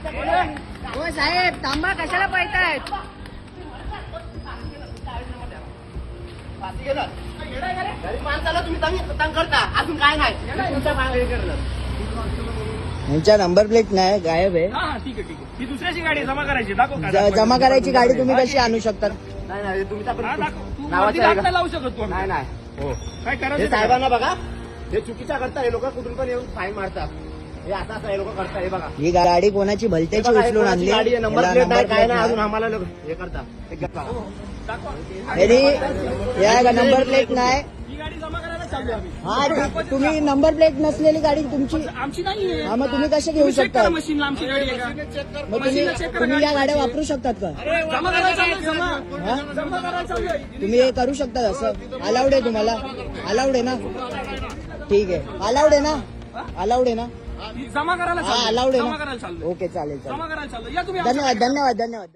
हो साहेब थांबा, कशाला पळतायत? माणसाला तुम्ही तंग करता, अजून काय नाही. यांच्या नंबर प्लेट नाही, गायब आहे. ठीक आहे. ही दुसऱ्याची गाडी जमा करायची, दाखव. जमा करायची गाडी तुम्ही कशी आणू शकता? नाही तुमचा नावाचा लावू शकत तू. नाही हो काय हे करायचं साहेबांना बघा, हे चुकीचा करता. हे लोक कुठून पण येऊन फाईन मारतात. हे आता हे लोक करतात. हे बघा, ही गाडी कोणाची भलत्याची उचलून आणली. गाडी आहे, नंबर याला प्लेट नाही, नंबर काय प्लेट नाही. अजून नाही. आम्हाला हे करता. या नंबर प्लेट नाही. ही गाडी जमा करायला चालू आम्ही. हा, तुम्ही नंबर प्लेट नसलेली गाडी तुमची. आमची नाही. हा, मग तुम्ही कसे घेऊ शकता? मशीनला आमची गाडी आहे का? मग तुम्ही या गाड्या वापरू शकतात का? जमा करायला चालू जमा हा? जमा करायला चालू आहे. तुम्ही हे करू शकता असं? अलाउड आहे तुम्हाला? अलाउड आहे ना? ठीक आहे, अलाउड आहे ना? अलाउड आहे ना? जमा करायला हा, चालू अलाउड आहे जमा ना? करायला चालू ओके, चालेल. जमा करायला चालू या तुम्ही. धन्यवाद.